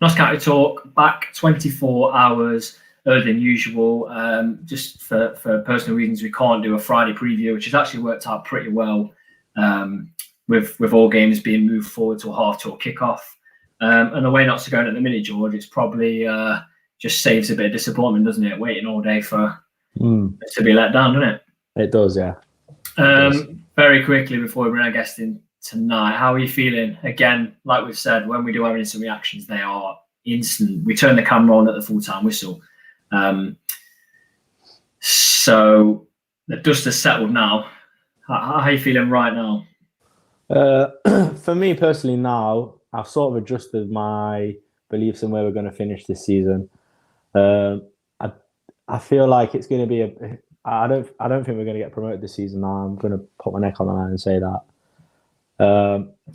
Notts County Talk back 24 hours earlier than usual. Just for personal reasons, we can't do a Friday preview, which has actually worked out pretty well with all games being moved forward to a half-tour kickoff. And the way Notts are going at the minute, George, it's probably just saves a bit of disappointment, doesn't it? Waiting all day for to be let down, doesn't it? It does, yeah. Very quickly before we bring our guest in tonight, how are you feeling? Again, like we've said, when we do our instant reactions, they are instant. We turn the camera on at the full-time whistle. So the dust has settled now. How are you feeling right now? For me personally now, I've sort of adjusted my beliefs in where we're going to finish this season. I feel like it's going to be I don't think we're going to get promoted this season now. I'm going to put my neck on the line and say that.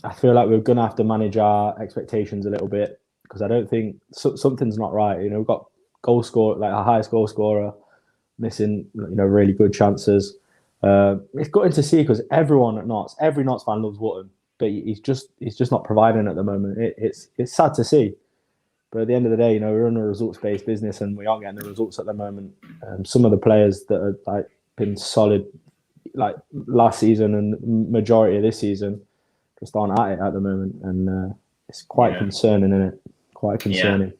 I feel like we're going to have to manage our expectations a little bit because I don't think something's not right. You know, we've got goal scorer, like our highest goal scorer, missing, really good chances. It's gutting to see because every Notts fan loves Wootton, but he's just not providing at the moment. It's sad to see. But at the end of the day, we're in a results-based business and we aren't getting the results at the moment. Some of the players that have been solid like last season and majority of this season just aren't at it at the moment. And it's quite concerning, isn't it? Quite concerning. Yeah.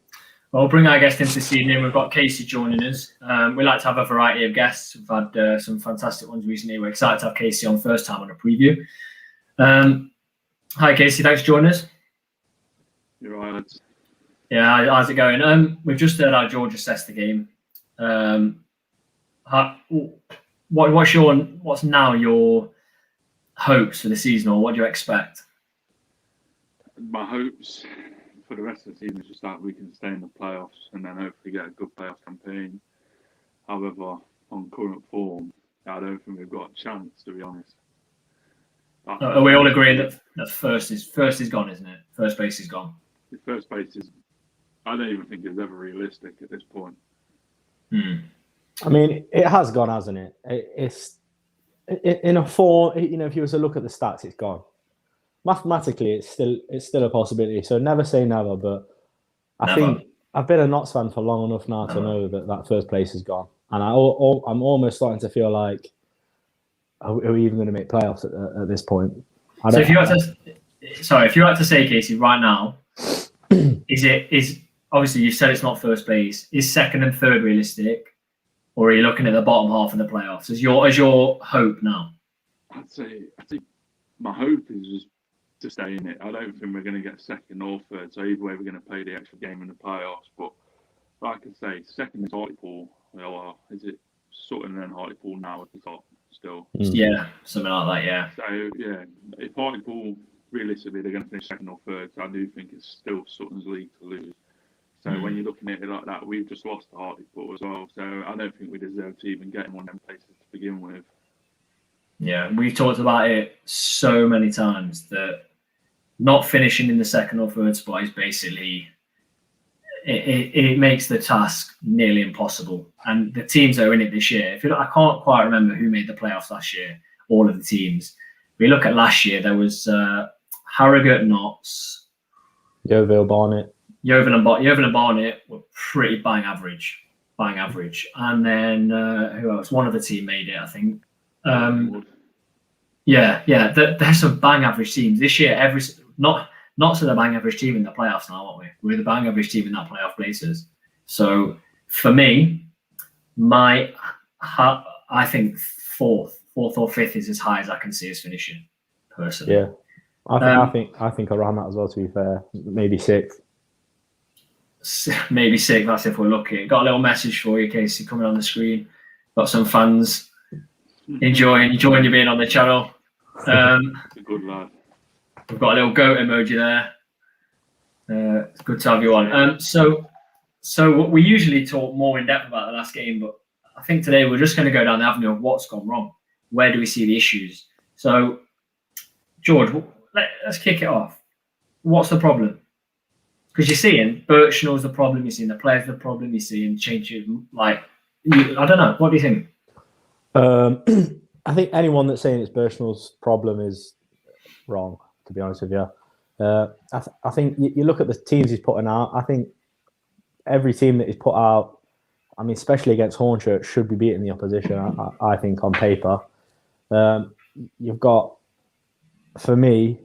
Well, we'll bring our guest in this evening. We've got Casey joining us. We like to have a variety of guests. We've had some fantastic ones recently. We're excited to have Casey on first time on a preview. Hi, Casey. Thanks for joining us. You're right. Yeah, how's it going? We've just heard how George assessed the game. What's now your hopes for the season, or what do you expect? My hopes for the rest of the season is just that we can stay in the playoffs and then hopefully get a good playoff campaign. However, on current form, I don't think we've got a chance, to be honest. Are we all agreeing that first is gone, isn't it? First base is gone. The first base is, I don't even think it's ever realistic at this point. I mean, it has gone, hasn't it? It's in a form. If you were to look at the stats, it's gone. Mathematically, it's still a possibility. So never say never. But I think I've been a Notts fan for long enough now to know that first place is gone, and I'm almost starting to feel like, are we even going to make playoffs at this point? If you had to say, Casey, right now, is obviously you said it's not first base. Is second and third realistic, or are you looking at the bottom half of the playoffs? As your hope now? I'd say my hope is just to stay in it. I don't think we're going to get second or third. So either way, we're going to play the extra game in the playoffs. But like I say, second is Hartlepool. Or is it Sutton and then Hartlepool now at the top still? Yeah, something like that. Yeah. So yeah, if Hartlepool realistically they're going to finish second or third, so I do think it's still Sutton's league to lose. So when you're looking at it like that, we've just lost to Hartlepool as well. So I don't think we deserve to even get in one of them places to begin with. Yeah, we've talked about it so many times that not finishing in the second or third spot is basically it makes the task nearly impossible. And the teams that are in it this year, I can't quite remember who made the playoffs last year. All of the teams. If we look at last year, there was Harrogate, Notts, Yeovil, Barnet. Yeovil and Barnet were pretty bang average, and then who else? One other team made it, I think. There's some bang average teams this year. Not so the bang average team in the playoffs now, aren't we? We're the bang average team in that playoff places. So for me, I think fourth or fifth is as high as I can see us finishing. Personally, yeah, I think around that as well. To be fair, maybe sixth. Maybe sixth. That's if we're lucky. Got a little message for you, Casey, coming on the screen. Got some fans enjoying you being on the channel. Good lad. We've got a little goat emoji there. It's good to have you on. So we usually talk more in depth about the last game, but I think today we're just going to go down the avenue of what's gone wrong. Where do we see the issues? So, George, let's kick it off. What's the problem? Because you're seeing Birchnell's the problem, you're seeing the players the problem, you're seeing changes. I don't know. What do you think? I think anyone that's saying it's Birchnell's problem is wrong, to be honest with you. I think you look at the teams he's putting out. I think every team that he's put out, I mean, especially against Hornchurch, should be beating the opposition. I think on paper, you've got, for me,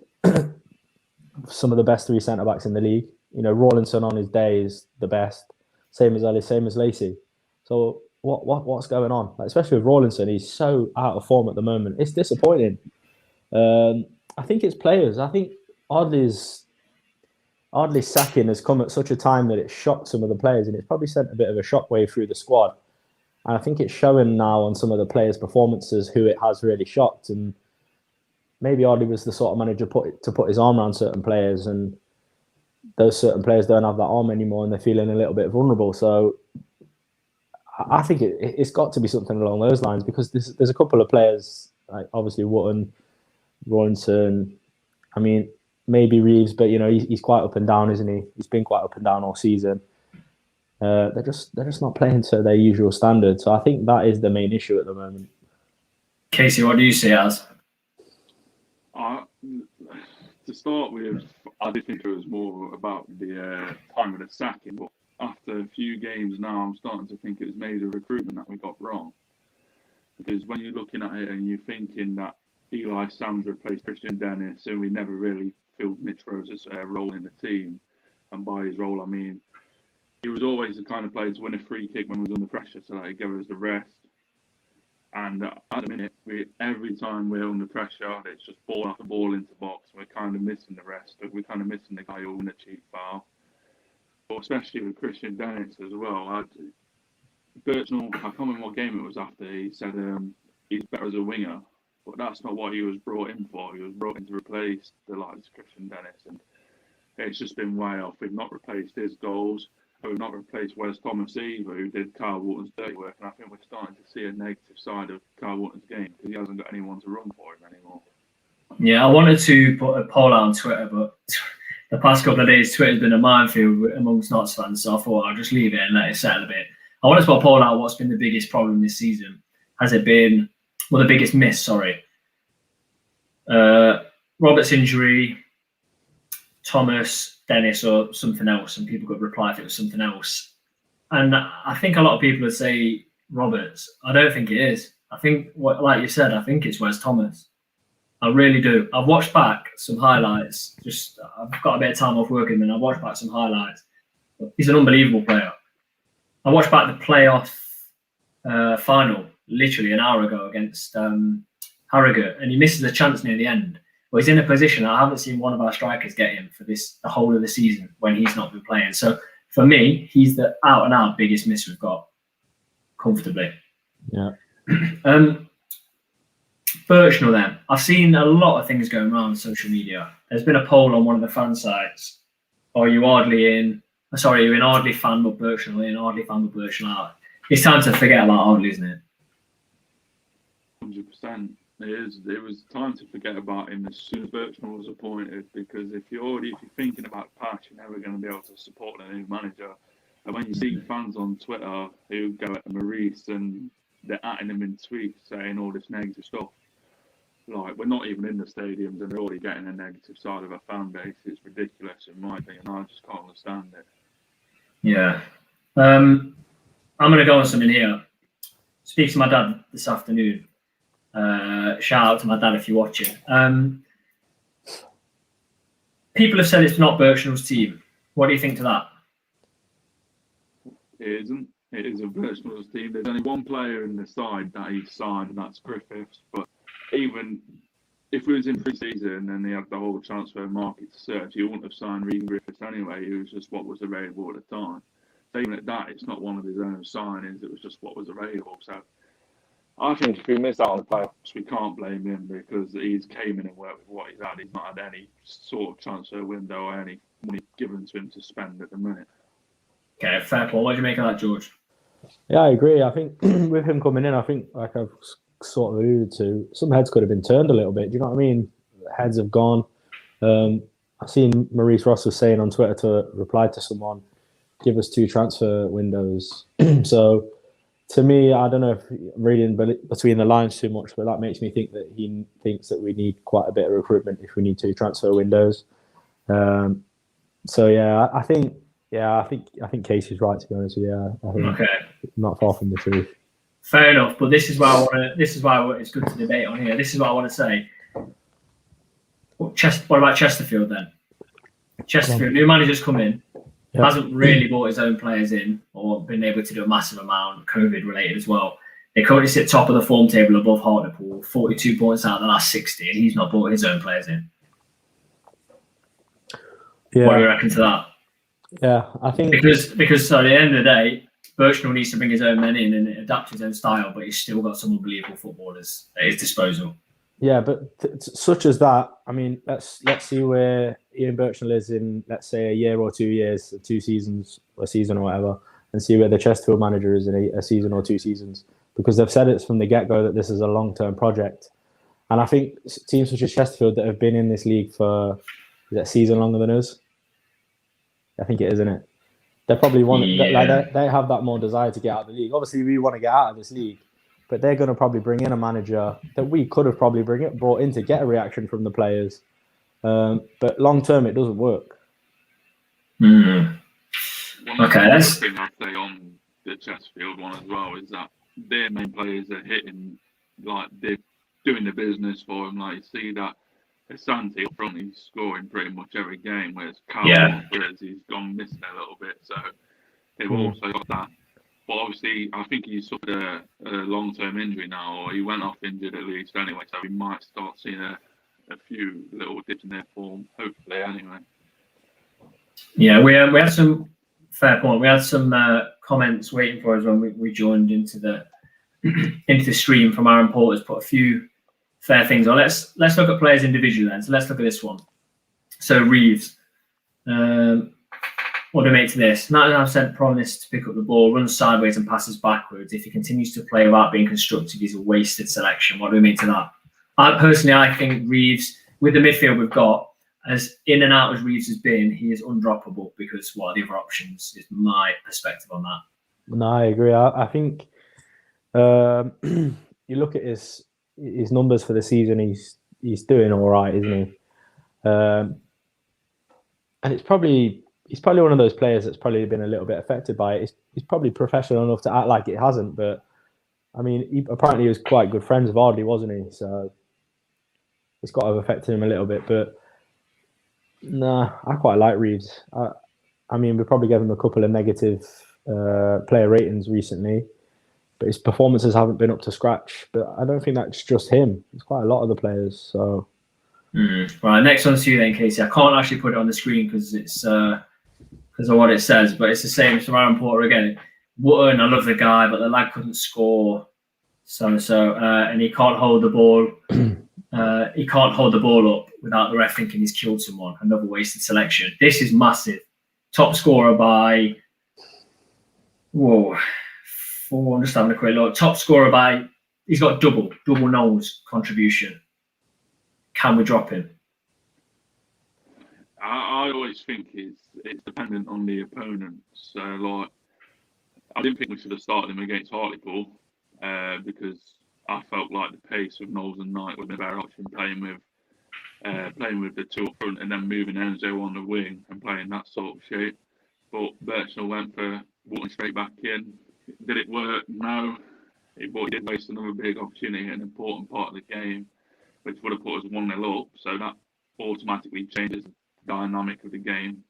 some of the best three centre backs in the league. You know, Rawlinson on his day is the best. Same as Ellis, same as Lacey. So what's going on? Like, especially with Rawlinson, he's so out of form at the moment. It's disappointing. I think it's players. I think Ardley's sacking has come at such a time that it shocked some of the players, and it's probably sent a bit of a shockwave through the squad. And I think it's showing now on some of the players' performances who it has really shocked. And maybe Ardley was the sort of manager to put his arm around certain players, and those certain players don't have that arm anymore, and they're feeling a little bit vulnerable. So I think it's got to be something along those lines, because there's a couple of players, like obviously Wootton, Rawlinson, I mean, maybe Reeves, but you know, he's quite up and down, isn't he? He's been quite up and down all season. They're just not playing to their usual standard. So I think that is the main issue at the moment. Casey, what do you see as? To start with, I did think it was more about the time of the sacking, but after a few games now, I'm starting to think it was maybe the recruitment that we got wrong. Because when you're looking at it and you're thinking that Eli Sams replaced Christian Dennis, and we never really filled Mitch Rose's role in the team, and by his role, I mean he was always the kind of player to win a free kick when we was under pressure, so that he gave us the rest. And at the minute, every time we're under pressure, it's just ball after ball into box. We're kind of missing the rest. We're kind of missing the guy who won the cheap foul. But especially with Christian Dennis as well. Birchnell, I can't remember what game it was after, he said he's better as a winger. But that's not what he was brought in for. He was brought in to replace the likes of Christian Dennis. And it's just been way off. We've not replaced his goals. We've not replaced Wes Thomas either, who did Carl Wharton's dirty work. And I think we're starting to see a negative side of Carl Wharton's game, because he hasn't got anyone to run for him anymore. Yeah, I wanted to put a poll out on Twitter, but the past couple of days, Twitter's been a minefield amongst Notts fans, so I thought I'll just leave it and let it settle a bit. I wanted to put a poll out, what's been the biggest problem this season? Has it been, well, the biggest miss, sorry. Robert's injury, Thomas, Dennis, or something else, and people could reply if it was something else. And I think a lot of people would say Roberts. I don't think it is. I think, like you said, I think it's Wes Thomas. I really do. I've watched back some highlights. I've got a bit of time off working, and I've watched back some highlights. He's an unbelievable player. I watched back the playoff final literally an hour ago against Harrogate, and he misses a chance near the end. Well, he's in a position I haven't seen one of our strikers get him for the whole of the season when he's not been playing. So for me, he's the out and out biggest miss we've got, comfortably. Yeah. Birchnell then. I've seen a lot of things going around on social media. There's been a poll on one of the fan sites. Are you Ardley in? Sorry, are you an Ardley fan but Birchnell in? Ardley fan but Birchnell out? It's time to forget about Ardley, isn't it? 100%. It was time to forget about him as soon as Birchnell was appointed, because if you're thinking about Patch, you're never going to be able to support a new manager. And when you see fans on Twitter who go at Maurice and they're atting him in tweets saying all this negative stuff, like, we're not even in the stadiums and they're already getting a negative side of a fan base. It's ridiculous in my opinion. I just can't understand it. Yeah. I'm going to go on something here. Speak to my dad this afternoon. Shout out to my dad if you're watching. People have said it's not Birchnell's team. What do you think to that? It isn't. It is a Birchnell's team. There's only one player in the side that he's signed, and that's Griffiths. But even if we was in pre-season and they had the whole transfer market to search, he wouldn't have signed Regan Griffiths anyway. It was just what was available at the time. So even at that, it's not one of his own signings. It was just what was available. So I think if we miss out on the playoffs, we can't blame him, because he's came in and worked with what he's had. He's not had any sort of transfer window or any money given to him to spend at the minute. Okay, fair point. What do you make of that, George? Yeah, I agree. I think with him coming in, I think, like I've sort of alluded to, some heads could have been turned a little bit. Do you know what I mean? Heads have gone. I've seen Maurice Ross was saying on Twitter to reply to someone, give us 2 transfer windows. So to me, I don't know if I'm reading between the lines too much, but that makes me think that he thinks that we need quite a bit of recruitment if we need 2 transfer windows. So yeah, I think Casey's right, to be honest with you. I think Okay. not far from the truth. Fair enough, but this is why I want to. This is why it's good to debate on here. This is what I want to say. What about Chesterfield then? Chesterfield, new manager's come in, hasn't really brought his own players in or been able to do a massive amount, COVID related as well. They currently sit top of the form table above Hartlepool, 42 points out of the last 60, and he's not brought his own players in. Yeah. What do you reckon to that? Yeah, I think because at the end of the day, Birchnell needs to bring his own men in and adapt his own style, but he's still got some unbelievable footballers at his disposal. Yeah, but such as that, I mean, let's see where Ian Birchnell is in, let's say, a year or 2 years, 2 seasons, a season or whatever, and see where the Chesterfield manager is in a season or 2 seasons. Because they've said it's from the get-go that this is a long-term project. And I think teams such as Chesterfield that have been in this league for a season longer than us, I think it is, isn't it? They probably want they have that more desire to get out of the league. Obviously, we want to get out of this league, but they're going to probably bring in a manager that we could have probably brought in to get a reaction from the players. But long term, it doesn't work. One Okay, thing I'd say on the Chesterfield one as well is that their main players are hitting, like they're doing the business for them. Like you see that Asante up front, he's scoring pretty much every game, whereas Carl, he's gone missing a little bit. So they've also got that. But obviously, I think he suffered a long-term injury now, or he went off injured at least anyway. So we might start seeing a few little dips in their form, hopefully anyway. Yeah, we had some fair point. We had some comments waiting for us when we joined into the stream from our importers. Put a few fair things on. Let's look at players individually then. So let's look at this one. So Reeves, what do we make to this? 99% promise to pick up the ball, runs sideways and passes backwards. If he continues to play without being constructive, he's a wasted selection. What do we make to that? I think Reeves, with the midfield we've got, as in and out as Reeves has been, he is undroppable because what are the other options is my perspective on that. No, I agree. I think you look at his numbers for the season, he's doing all right, isn't he? And he's probably one of those players that's probably been a little bit affected by it. He's probably professional enough to act like it hasn't, but I mean, apparently he was quite good friends with Ardley, wasn't he? So it's got to have affected him a little bit. But nah, I quite like Reeves. I mean, we probably gave him a couple of negative player ratings recently, but his performances haven't been up to scratch. But I don't think that's just him. It's quite a lot of the players. So right, next one's to you then, Casey. I can't actually put it on the screen because it's because of what it says, but it's the same as Ryan Porter again. Wootton, I love the guy, but the lad couldn't score and he can't hold the ball. He can't hold the ball up without the ref thinking he's killed someone. Another wasted selection. This is massive. Top scorer by I'm just having a quick look. Top scorer by, he's got double nose contribution. Can we drop him? I always think it's dependent on the opponent. So, like, I didn't think we should have started him against Hartlepool because I felt like the pace of Knowles and Knight would be a better option playing with the two up front and then moving Enzo on the wing and playing that sort of shape. But Birchnell went for Wootton straight back in. Did it work? No. But he did waste another big opportunity, an important part of the game, which would have put us 1-0 up. So that automatically changes the dynamic of the game.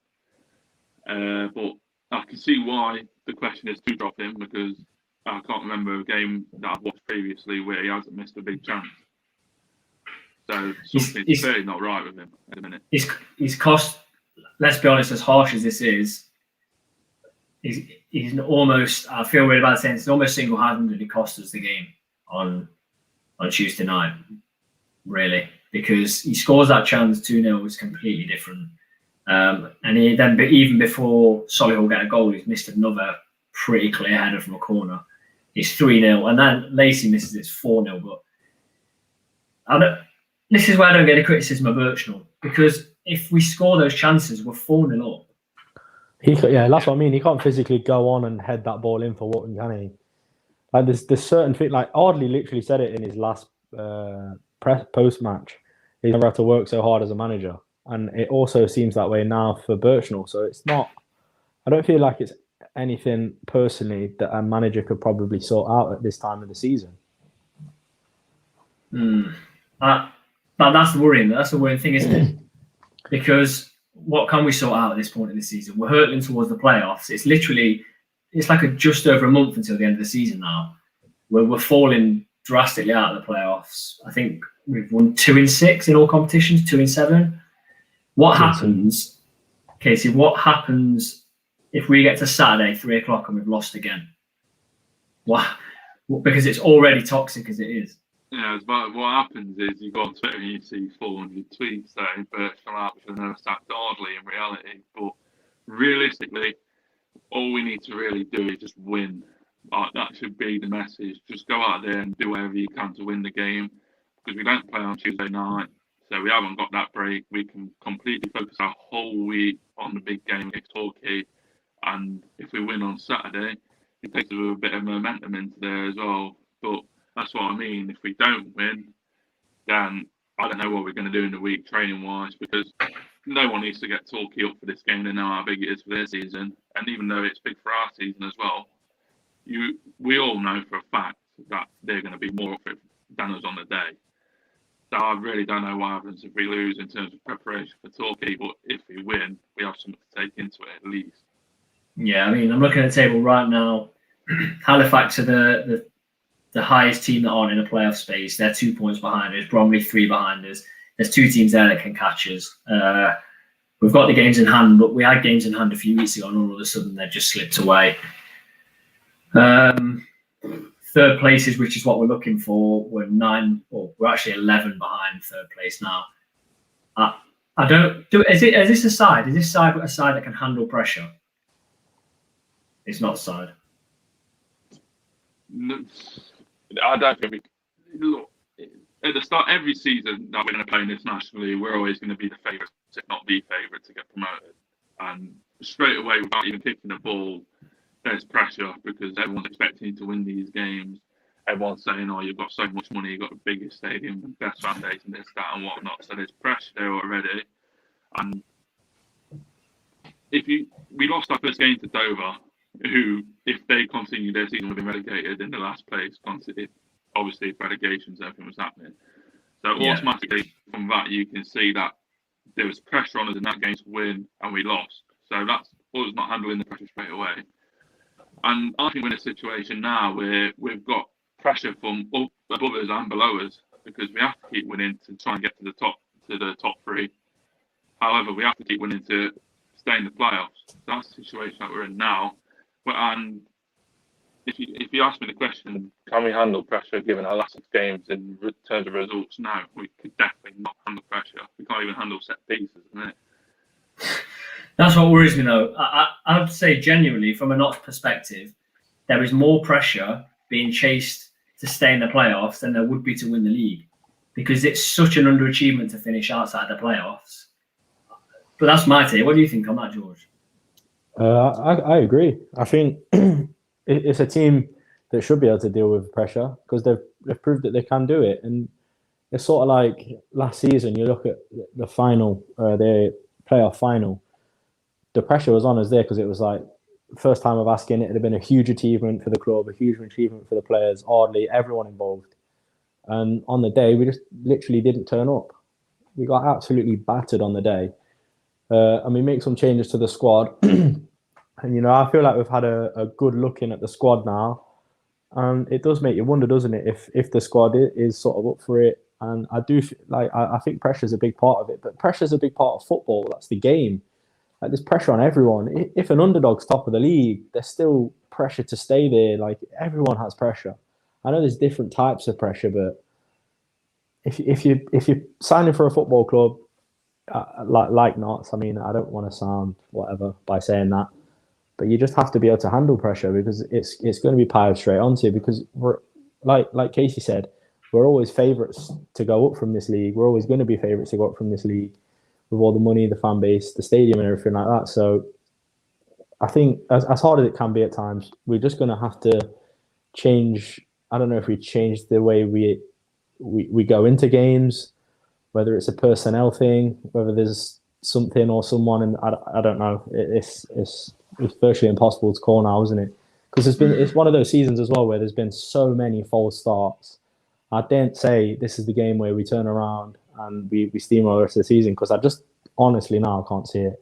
But I can see why the question is to drop him because I can't remember a game that I've watched previously where he hasn't missed a big chance. So something's clearly not right with him at the minute. He's cost, let's be honest, as harsh as this is, he's almost, I feel really bad saying it's almost single-handedly cost us the game on Tuesday night, really, because he scores that chance 2-0 was completely different. And he then, even before Solihull get a goal, he's missed another pretty clear header from a corner. It's 3-0, and then Lacey misses it, it's 4-0. But this is where I don't get the criticism of Birchnell, because if we score those chances, we're 4-0 up. That's what I mean. He can't physically go on and head that ball in for Wootton, can he? Like there's certain thing. Like Ardley literally said it in his last post match. He's never had to work so hard as a manager. and it also seems that way now for Birchnell. So it's not. I don't feel like it's anything personally that a manager could probably sort out at this time of the season. That's the worrying. That's the worrying thing, isn't it? Because what can we sort out at this point in the season? We're hurtling towards the playoffs. It's like just over a month until the end of the season now. We're falling drastically out of the playoffs. I think we've won 2 in 6 in all competitions, 2 in 7. What happens, Casey? What happens if we get to Saturday, 3:00, and we've lost again? What? Because it's already toxic as it is. Yeah, but what happens is you go on Twitter and you see 400 tweets saying Birchnell out should never sacked Ardley in reality. But realistically, all we need to really do is just win. Like, that should be the message. Just go out there and do whatever you can to win the game. Because we don't play on Tuesday night, so we haven't got that break. We can completely focus our whole week on the big game against Torquay. And if we win on Saturday, it takes us a bit of momentum into there as well. But that's what I mean. If we don't win, then I don't know what we're going to do in the week training-wise, because no one needs to get Torquay up for this game. They know how big it is for their season. And even though it's big for our season as well, we all know for a fact that they're going to be more up for it than us on the day. So I really don't know what happens if we lose in terms of preparation for Torquay, but if we win, we have something to take into it at least. Yeah, I mean, I'm looking at the table right now. Halifax are the highest team that aren't in a playoff space. They're 2 points behind us. Bromley 3 behind us. There's 2 teams there that can catch us. We've got the games in hand, but we had games in hand a few weeks ago, and all of a sudden they've just slipped away. Third places, which is what we're looking for, we're 9, or we're actually 11 behind third place now. I don't do. Is this a side? Is this side a side that can handle pressure? It's not a side. No, I don't think look, at the start every season that we're going to play internationally, we're always going to be the favourites, if not the favourite, to get promoted. And straight away, without even kicking the ball, there's pressure because everyone's expecting you to win these games. Everyone's saying, "Oh, you've got so much money, you've got the biggest stadium, the best fan base, and this, that, and whatnot." So there's pressure there already. And we lost our first game to Dover, who, if they continue their season, would have been relegated in the last place. Obviously, if relegations, everything was happening. So automatically, from that, you can see that there was pressure on us in that game to win, and we lost. So that's us not handling the pressure straight away. And I think we're in a situation now where we've got pressure from above us and below us, because we have to keep winning to try and get to the top 3. However, we have to keep winning to stay in the playoffs. That's the situation that we're in now. And if you ask me the question, can we handle pressure given our last 6 games in terms of results? No, we could definitely not handle pressure. We can't even handle set pieces, isn't it? That's what worries me, though. I would say genuinely, from a Notts perspective, there is more pressure being chased to stay in the playoffs than there would be to win the league, because it's such an underachievement to finish outside the playoffs. But that's my take. What do you think on that, George? I agree. I think it's a team that should be able to deal with pressure because they've proved that they can do it. And it's sort of like last season, you look at the final, the playoff final, the pressure was on us there because it was like first time of asking. It had been a huge achievement for the club, a huge achievement for the players, Ardley, everyone involved. And on the day, we just literally didn't turn up. We got absolutely battered on the day. And we make some changes to the squad. And, I feel like we've had a good look in at the squad now. And it does make you wonder, doesn't it, if the squad is sort of up for it. And I think pressure is a big part of it. But pressure is a big part of football. That's the game. Like, there's pressure on everyone. If an underdog's top of the league, there's still pressure to stay there. Like, everyone has pressure. I know there's different types of pressure, but if you're signing for a football club, like Notts, I mean, I don't want to sound whatever by saying that, but you just have to be able to handle pressure because it's going to be piled straight onto you. Because we're like Casey said, we're always favourites to go up from this league. We're always going to be favourites to go up from this league with all the money, the fan base, the stadium, and everything like that. So I think as hard as it can be at times, we're just going to have to change. I don't know if we change the way we go into games, whether it's a personnel thing, whether there's something or someone, and I don't know. It's virtually impossible to call now, isn't it? Because it's one of those seasons as well where there's been so many false starts. I didn't say this is the game where we turn around and we steamroll the rest of the season, because I just honestly now I can't see it.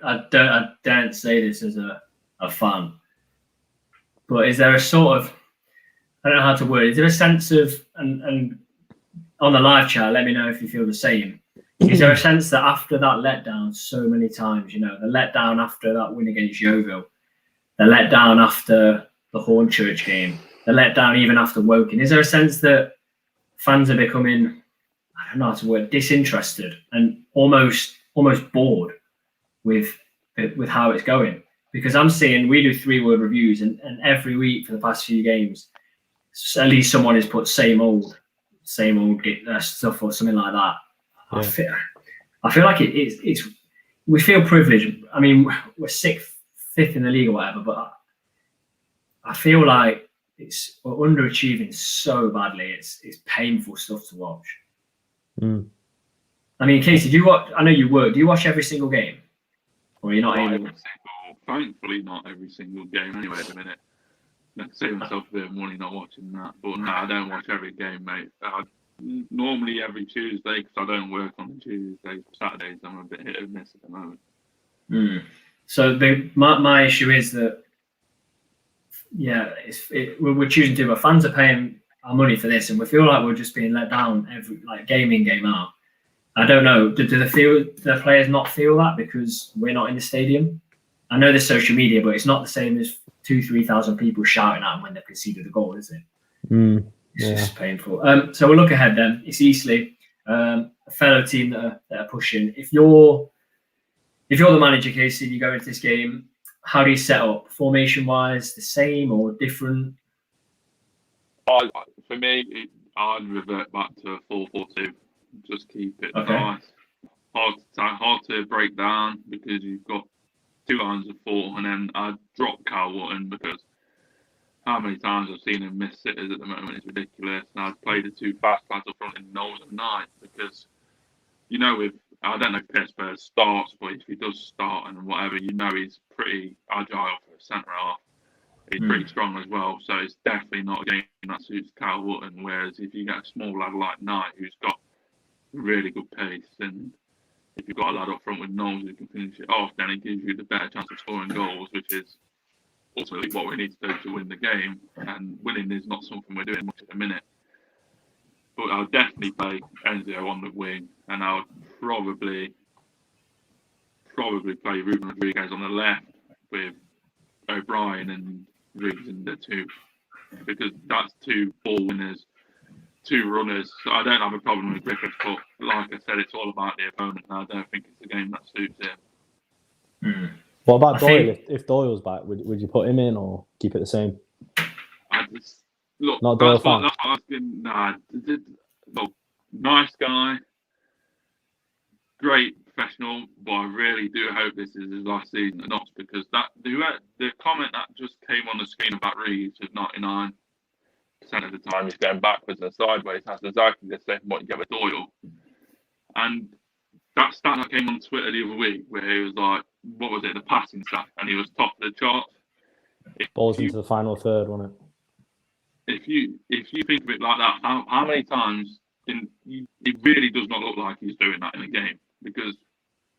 I don't say this as a fan, but is there a sort of, I don't know how to word it, is there a sense of, and on the live chat, let me know if you feel the same. Is there a sense that after that letdown so many times, the letdown after that win against Yeovil, the letdown after the Hornchurch game, the letdown even after Woking, is there a sense that fans are becoming, I don't know how to word, disinterested and almost bored with how it's going? Because I'm seeing, we do 3-word reviews, and every week for the past few games, at least someone has put same old stuff or something like that. Yeah. I feel like it's we feel privileged. I mean, we're fifth in the league or whatever, but I feel like we're underachieving so badly. It's painful stuff to watch. I mean, Casey, do you watch? I know you work. Do you watch every single game, or you're not able? Thankfully, not every single game. Anyway, at the minute, I can save myself a bit of money not watching that. But no, I don't watch every game, mate. Normally every Tuesday, because I don't work on Tuesdays. Saturdays, I'm a bit hit and miss at the moment. So my issue is that, we're choosing to, but fans are paying our money for this, and we feel like we're just being let down every game in, game out. I don't know. Do the players not feel that because we're not in the stadium? I know there's social media, but it's not the same as 2,000-3,000 people shouting at them when they've conceded a goal, is it? It's just painful. So we'll look ahead then. It's Eastleigh, a fellow team that are pushing. If you're the manager, Casey, and you go into this game, how do you set up? Formation-wise, the same or different? For me, I'd revert back to a 4-4-2. Just keep it nice. Hard to break down because you've got 2 lines of 4, and then I'd drop Carl Wotton because how many times I've seen him miss sitters at the moment is ridiculous. And I'd play the 2 fast lads up front in Knowles and Knight because, I don't know if Chesterfield starts, but if he does start and whatever, he's pretty agile for a centre half. He's pretty strong as well, so it's definitely not a game that suits Carl Wotton. Whereas if you get a small lad like Knight who's got really good pace, and if you've got a lad up front with Knowles who can finish it off, then it gives you the better chance of scoring goals, which is ultimately what we need to do to win the game. And winning is not something we're doing much at the minute. But I'll definitely play Enzo on the wing, and I'll probably play Ruben Rodriguez on the left with O'Brien and Riggs in the 2, because that's 2 ball winners, 2 runners. So I don't have a problem with Griffiths, but like I said, it's all about the opponent, and I don't think it's a game that suits him. What about Doyle? If Doyle's back, would you put him in or keep it the same? Look, not Doyle fan. That's what I've been. Look, nice guy, great professional, but I really do hope this is his last season at Notts, because the comment that just came on the screen about Reeves is 99% of the time he's going backwards and sideways. That's exactly the same what you get with Doyle. And that stat that came on Twitter the other week, where he was like, what was it, the passing stat, and he was top of the charts. Balls into the final third, wasn't it? If you think of it like that, how many times it really does not look like he's doing that in a game? Because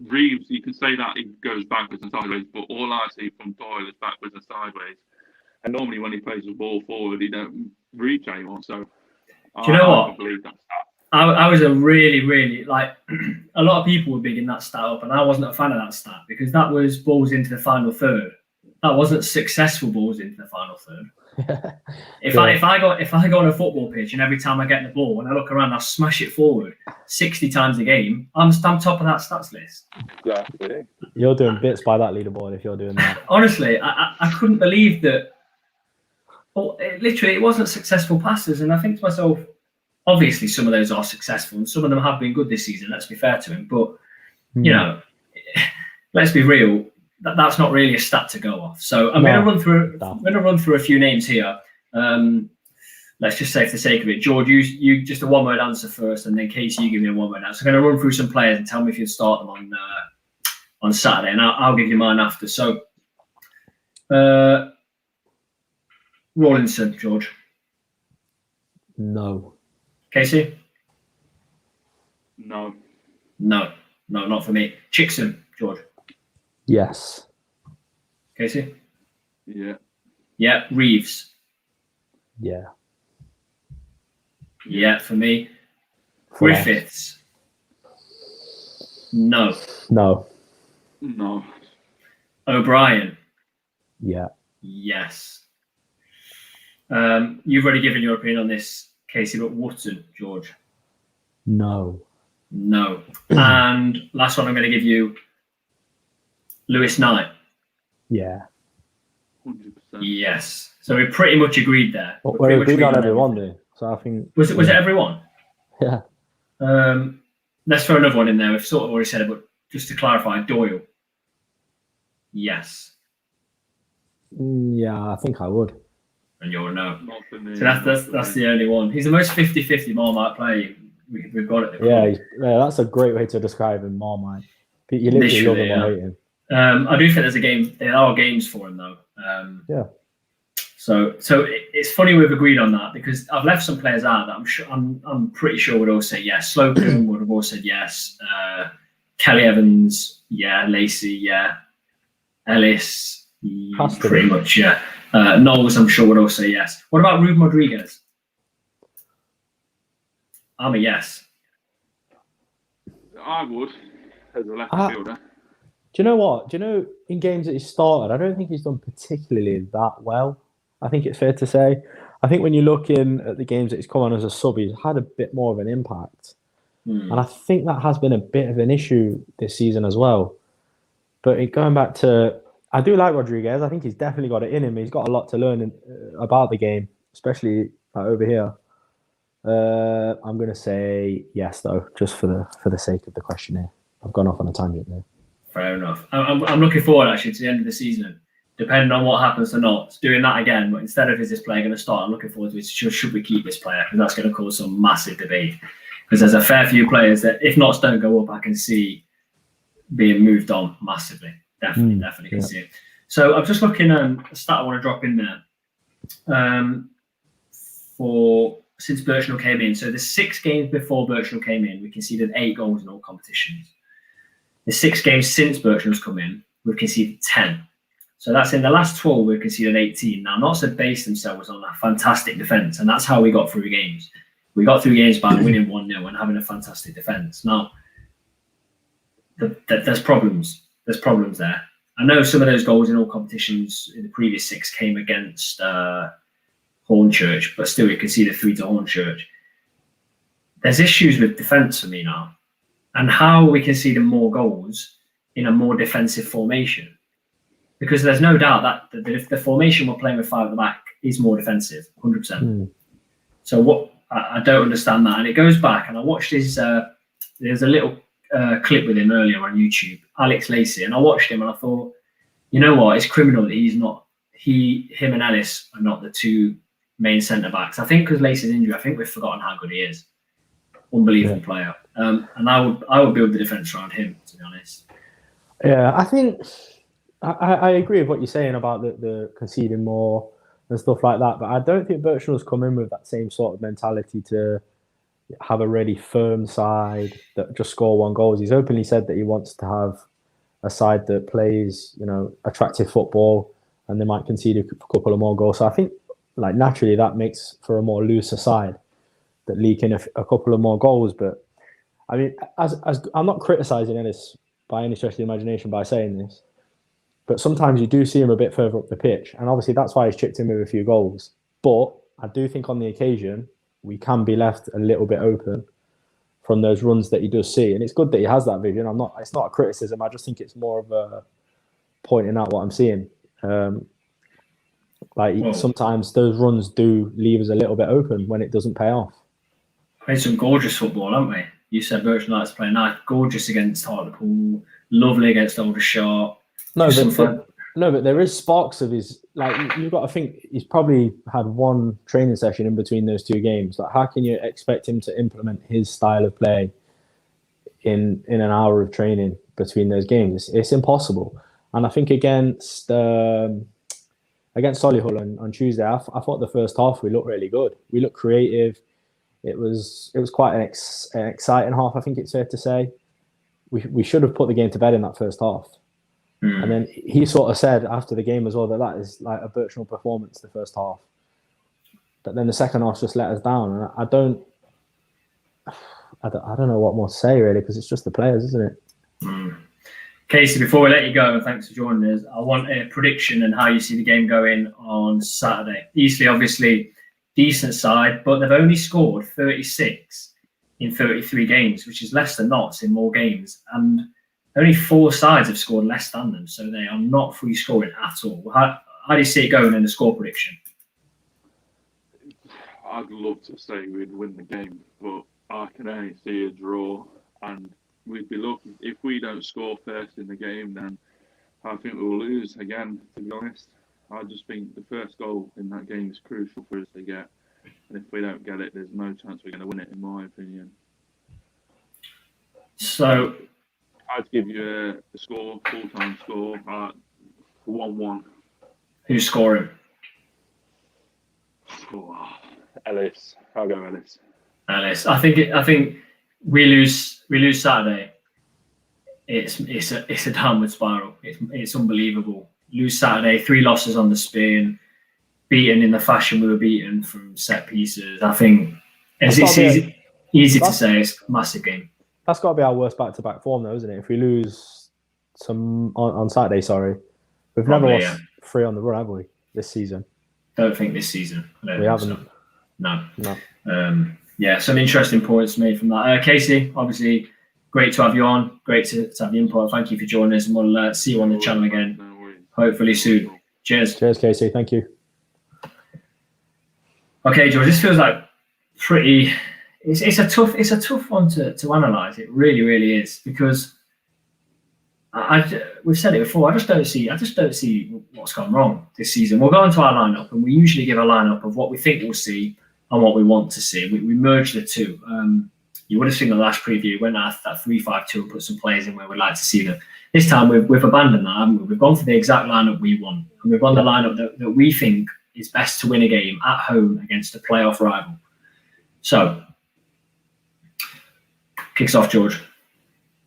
Reeves, you can say that he goes backwards and sideways, but all I see from Doyle is backwards and sideways. And normally when he plays the ball forward, he don't reach anyone. So do you know what? I believe that stat. I was a really, really, a lot of people were bigging that stat up, and I wasn't a fan of that stat because that was balls into the final third. That wasn't successful balls into the final third. If I go on a football pitch and every time I get the ball and I look around, I smash it forward 60 times a game, I'm top of that stats list. Exactly. You're doing bits by that leaderboard if you're doing that. Honestly, I couldn't believe that. Well, it wasn't successful passes, and I think to myself, obviously some of those are successful and some of them have been good this season. Let's be fair to him, but let's be real. That's not really a stat to go off. So I'm going to run through a few names here. Let's let's just say for the sake of it, George, you just a one-word answer first, and then Casey, you give me a one-word answer. So I'm going to run through some players and tell me if you'd start them on Saturday, and I'll give you mine after. So, Rawlinson, George. No. Casey? No. No, not for me. Chickson, George. Yes. Casey? Yeah. Yeah. Reeves? Yeah. Yeah, for me. For us. Griffiths? No. No. No. O'Brien? Yeah. Yes. You've already given your opinion on this, Casey, but Wootton, George? No. No. And last one I'm going to give you, Lewis Knight? Yeah. 100%. Yes. So we pretty much agreed there. Well, We're pretty much we got agreed on everyone everything. there. So I think Was it everyone? Yeah. Let's throw another one in there. We've sort of already said it, but just to clarify, Doyle? Yes. Yeah, I think I would. And you're a no. Not for me. So that's the only one. He's the most 50-50 Marmite player we've got at the club. Yeah, that's a great way to describe him, Marmite. You literally love him or hate him. I do think there are games for him though. Yeah. So it's funny we've agreed on that because I've left some players out that I'm pretty sure would all say yes. Slocum would have all said yes. Kelly Evans, yeah. Lacey, yeah. Ellis, pretty much, yeah. Knowles, I'm sure would all say yes. What about Ruben Rodriguez? I'm a yes. I would, as a left fielder. Do you know what? Do you know in games that he started, I don't think he's done particularly that well. I think it's fair to say. I think when you're looking at the games that he's come on as a sub, he's had a bit more of an impact. And I think that has been a bit of an issue this season as well. But going back to, I do like Rodriguez. I think he's definitely got it in him. He's got a lot to learn about the game, especially over here. I'm going to say yes, though, just for the sake of the question here. I've gone off on a tangent there. Fair enough. I'm looking forward actually to the end of the season. Depending on what happens or not, doing that again. But instead of is this player going to start, I'm looking forward to it. Should we keep this player? Because that's going to cause some massive debate. Because there's a fair few players that, if not don't go up, I can see being moved on massively. Definitely can see it. So I'm just looking a stat I want to drop in there. For since Birchnell came in, so the 6 games before Birchnell came in, we conceded 8 goals in all competitions. The 6 games since Birchnell's come in, we've conceded 10. So that's in the last 12, we've conceded 18. Now, Notts have based themselves on a fantastic defence, and that's how we got through games. We got through games by winning 1-0 and having a fantastic defence. Now, there's problems. There's problems there. I know some of those goals in all competitions in the previous 6 came against Hornchurch, but still we conceded 3 to Hornchurch. There's issues with defence for me now. And how are we conceding more goals in a more defensive formation? Because there's no doubt that the formation we're playing with 5 at the back is more defensive, 100%. So what I don't understand that. And it goes back, and I watched his, there's a little clip with him earlier on YouTube, Alex Lacey, and I watched him and I thought, you know what, it's criminal that him and Ellis are not the 2 main centre-backs. I think because Lacey's injury, I think we've forgotten how good he is. Unbelievable player. And I would build the defence around him, to be honest. Yeah, I think I agree with what you're saying about the conceding more and stuff like that, but I don't think Birchnell's come in with that same sort of mentality to have a really firm side that just score 1 goal. He's openly said that he wants to have a side that plays, attractive football, and they might concede a couple of more goals. So I think, naturally, that makes for a more looser side that leak in a couple of more goals. But I mean, as I'm not criticising Ellis by any stretch of the imagination by saying this, but sometimes you do see him a bit further up the pitch, and obviously that's why he's chipped in with a few goals. But I do think on the occasion we can be left a little bit open from those runs that he does see, and it's good that he has that vision. It's not a criticism. I just think it's more of a pointing out what I'm seeing. Sometimes those runs do leave us a little bit open when it doesn't pay off. Played some gorgeous football, haven't we? You said Birchland playing nice, gorgeous against Hartlepool, lovely against Aldershot. No, but No, but there is sparks of his. Like you've got to think he's probably had one training session in between those two games. Like, how can you expect him to implement his style of play in an hour of training between those games? It's impossible. And I think against Solihull on Tuesday, I thought the first half we looked really good. We looked creative. It was quite an exciting half. I think it's fair to say. We should have put the game to bed in that first half. And then he sort of said after the game as well that is like a virtual performance the first half. But then the second half just let us down. And I don't know what more to say really, because it's just the players, isn't it? Casey, before we let you go, and thanks for joining us, I want a prediction and how you see the game going on Saturday. Eastleigh, obviously, decent side, but they've only scored 36 in 33 games, which is less than Notts in more games. And only 4 sides have scored less than them, so they are not free scoring at all. How do you see it going in the score prediction? I'd love to say we'd win the game, but I can only see a draw, and we'd be lucky. If we don't score first in the game, then I think we'll lose again, to be honest. I just think the first goal in that game is crucial for us to get, and if we don't get it, there's no chance we're going to win it, in my opinion. So I'd give you a score, full-time score, 1-1. Who's scoring? Oh, Ellis. I'll go Ellis. Ellis. I think we lose Saturday. It's a downward spiral. It's unbelievable. Lose Saturday, 3 losses on the spin, beaten in the fashion we were beaten from set pieces. I think it's easy to say it's a massive game. That's got to be our worst back-to-back form, though, isn't it? If we lose on Saturday, we've never lost 3 on the run, have we, this season? Don't think this season. We haven't. So. No. Some interesting points made from that. Casey, obviously, great to have you on. Great to have your input. Thank you for joining us, and we'll see you on the channel again, hopefully soon. Cheers. Cheers, Casey. Thank you. Okay, George, this feels like pretty... It's a tough one to analyse. It really, really is, because we've said it before. I just don't see what's gone wrong this season. We'll go into our lineup, and we usually give a lineup of what we think we'll see and what we want to see. We merge the two. You would have seen the last preview, went out that 3-5-2 and put some players in where we'd like to see them. This time we've abandoned that, haven't we? We've gone for the exact lineup we want, and we've gone the lineup that we think is best to win a game at home against a playoff rival. So. Kicks off, George.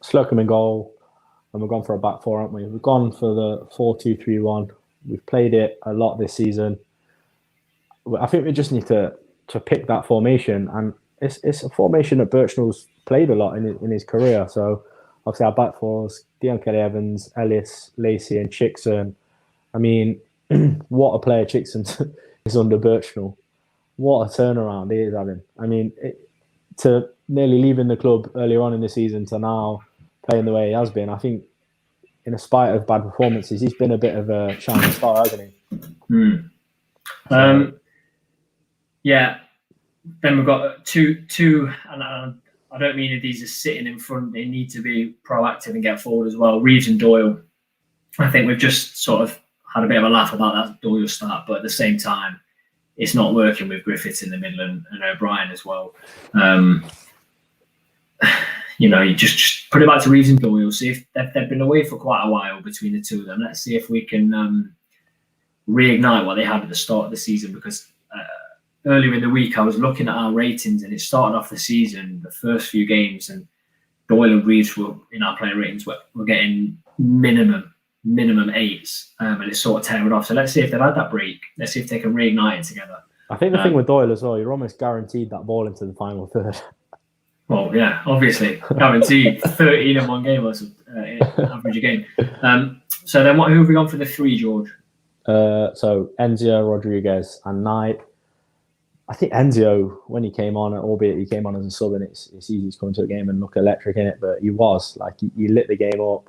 Slocum in goal, and we've gone for a back 4, haven't we? We've gone for the 4-2-3-1. We've played it a lot this season. I think we just need to pick that formation, and it's a formation that Birchnell's played a lot in his career. So obviously our back 4's Dion Kelly-Evans, Ellis, Lacey, and Chickson. I mean, what a player Chickson is under Birchnell. What a turnaround he is having. I mean, to nearly leaving the club earlier on in the season to now playing the way he has been, I think, in spite of bad performances, he's been a bit of a shining star, hasn't he? Yeah. Then we've got two, and I don't mean that these are sitting in front. They need to be proactive and get forward as well. Reeves and Doyle. I think we've just sort of had a bit of a laugh about that Doyle start, but at the same time, it's not working with Griffiths in the middle and O'Brien as well. You just put it back to Reeves and Doyle. See if they've been away for quite a while between the two of them. Let's see if we can reignite what they had at the start of the season, because earlier in the week I was looking at our ratings, and it started off the season, the first few games, and Doyle and Reeves were in our player ratings. We're getting minimum 8s, and it's sort of tearing off. So let's see if they've had that break. Let's see if they can reignite it together. I think the thing with Doyle as well, you're almost guaranteed that ball into the final third. Well, yeah, obviously, guaranteed 13 in one game or average a game. So then, who have we gone for the 3, George? So Enzio, Rodriguez, and Knight. I think Enzio, when he came on, albeit he came on as a sub, and it's easy to come into a game and look electric in it, but he was like he lit the game up.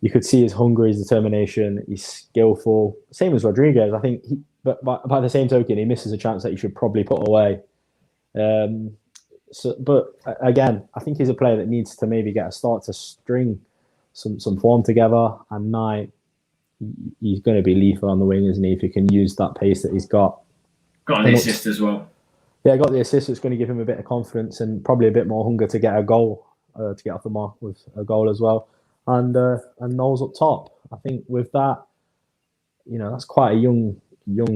You could see his hunger, his determination. He's skillful. Same as Rodriguez. I think, but by the same token, he misses a chance that he should probably put away. But again, I think he's a player that needs to maybe get a start to string some form together. And Knight, he's going to be lethal on the wing, isn't he? If he can use that pace that he's got. Got an assist as well. Yeah, got the assist. It's going to give him a bit of confidence and probably a bit more hunger to get a goal, to get off the mark with a goal as well. And Knowles up top. I think with that, that's quite a young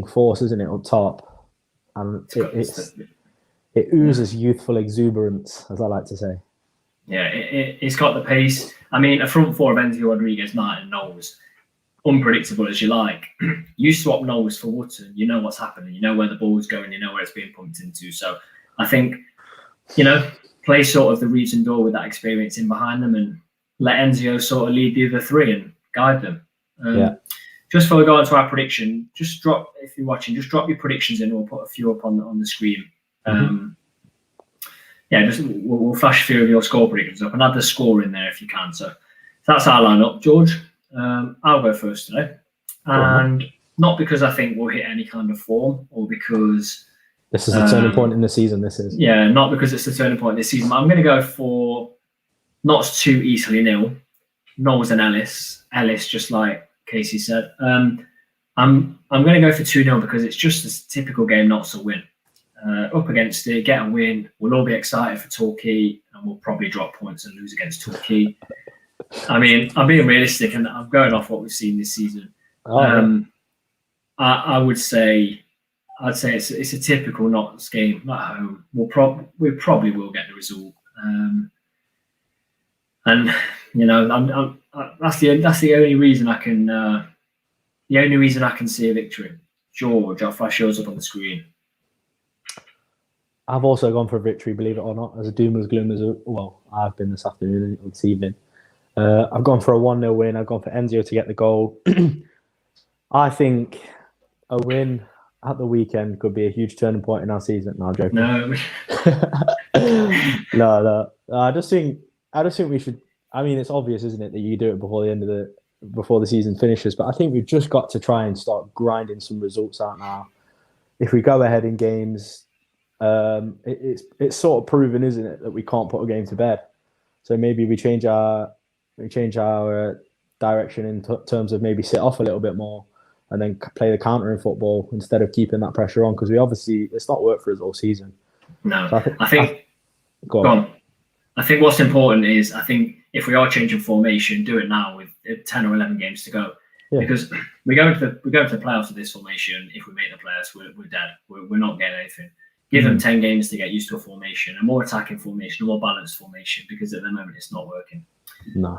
force, isn't it, up top? And it oozes youthful exuberance, as I like to say. Yeah, it's got the pace. I mean, a front four of Enzio, Rodriguez, Knight, and Knowles, unpredictable as you like. You swap Knowles for Wootton, you know what's happening, you know where the ball's going, you know where it's being pumped into. So I think, play sort of the Reeves and Dore with that experience in behind them and let Enzio sort of lead the other three and guide them. Just before we go on to our prediction, if you're watching, just drop your predictions in. We'll put a few up on the screen. We'll flash a few of your score predictions up and add the score in there if you can. So that's our lineup, George. I'll go first today, and not because I think we'll hit any kind of form or because this is the turning point in the season. Not because it's the turning point in the season. I'm going to go for Notts 2, Eastleigh 0, Knowles and Ellis, just like Casey said. I'm going to go for 2-0 because it's just a typical game Notts will win. Up against it, get a win. We'll all be excited for Torquay, and we'll probably drop points and lose against Torquay. I mean, I'm being realistic, and I'm going off what we've seen this season. I would say, it's a typical Notts game at home. We probably will get the result, and that's the only reason I can. The only reason I can see a victory. George, I'll flash yours up on the screen. I've also gone for a victory, believe it or not, as a doom as gloom as I've been this afternoon or this evening. I've gone for a 1-0 win. I've gone for Enzio to get the goal. I think a win at the weekend could be a huge turning point in our season. No, I'm joking. No. I just think we should. I mean, it's obvious, isn't it, that you do it before the season finishes. But I think we've just got to try and start grinding some results out now. If we go ahead in games, it's sort of proven, isn't it, that we can't put a game to bed. So maybe we change our direction in terms of maybe sit off a little bit more and then play the counter in football instead of keeping that pressure on, because it's not worked for us all season. No, so I think go on. I think what's important is, if we are changing formation, do it now with 10 or 11 games to go. Yeah. Because we go into the playoffs with this formation. If we make the playoffs, we're dead. We're not getting anything. Give them 10 games to get used to a formation, a more attacking formation, a more balanced formation, because at the moment it's not working. No.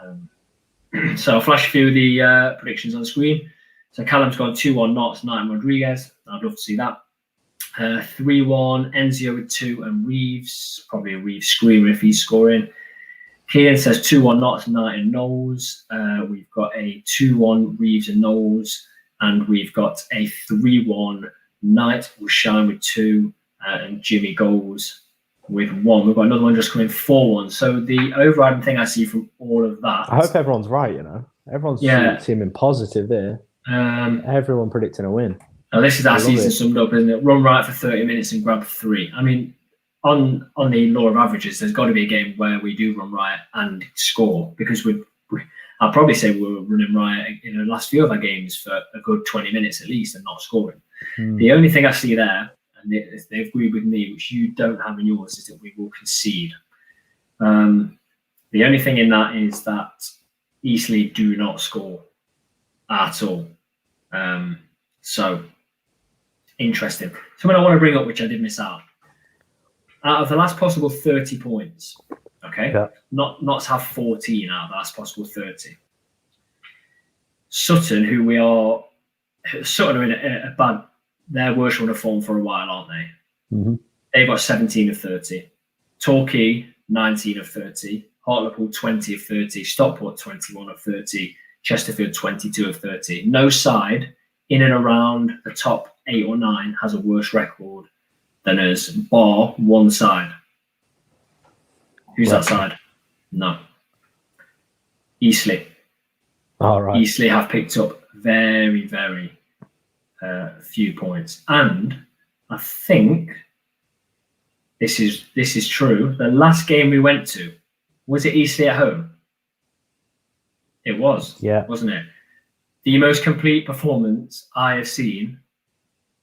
So I'll flash a few of the predictions on the screen. So Callum's gone 2-1 Notts, Knight and Rodriguez. I'd love to see that. 3-1 Enzio with 2 and Reeves. Probably a Reeves screamer if he's scoring. Kian says 2-1 Notts, Knight and Knowles. We've got a 2-1 Reeves and Knowles. And we've got a 3-1 Knight will shine with 2. And Jimmy goals with 1. We've got another one just coming 4-1. So the overriding thing I see from all of that. I hope everyone's right. Everyone's seeming positive there. Everyone predicting a win. Now this is our season summed up, isn't it? Run right for 30 minutes and grab 3. I mean, on the law of averages, there's got to be a game where we do run right and score, because I'll probably say we're running right in the last few of our games for a good 20 minutes at least and not scoring. The only thing I see there, and they agree with me, which you don't have in yours, is that we will concede. The only thing in that is that Eastleigh do not score at all. So, interesting. Something I want to bring up, which I did miss out. Out of the last possible 30 points, okay, Notts have 14 out of the last possible 30. Sutton are in a bad, their worst run of form for a while, aren't they? Mm-hmm. They've got 17 of 30. Torquay, 19 of 30. Hartlepool, 20 of 30. Stockport, 21 of 30. Chesterfield, 22 of 30. No side in and around the top 8 or 9 has a worse record than us, bar one side. Who's that side? No. Eastleigh. All right. Eastleigh have picked up very, very few points, and I think this is true. The last game we went to, was it Eastleigh at home? It was, yeah, wasn't it? the most complete performance I have seen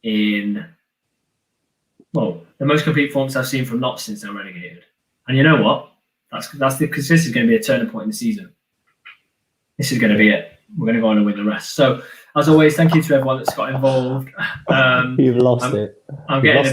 the most complete performance I've seen from Notts since they're relegated. And you know what? That's because this is going to be a turning point in the season. This is going to be it. We're going to go on and win the rest. So, as always, thank you to everyone that's got involved. You've lost it. I'm getting a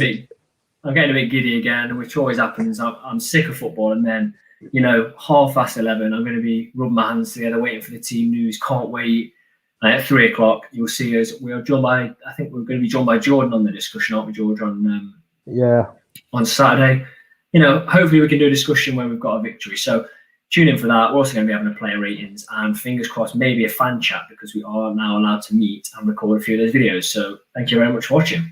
bit giddy again, which always happens. I'm sick of football, and then 11:30, I'm going to be rubbing my hands together, waiting for the team news. Can't wait. And at 3:00, you'll see us. We are joined by. I think we're going to be joined by Jordan on the discussion, aren't we, George? On Saturday. Hopefully we can do a discussion where we've got a victory. So tune in for that. We're also going to be having a player ratings and fingers crossed, maybe a fan chat, because we are now allowed to meet and record a few of those videos. So thank you very much for watching.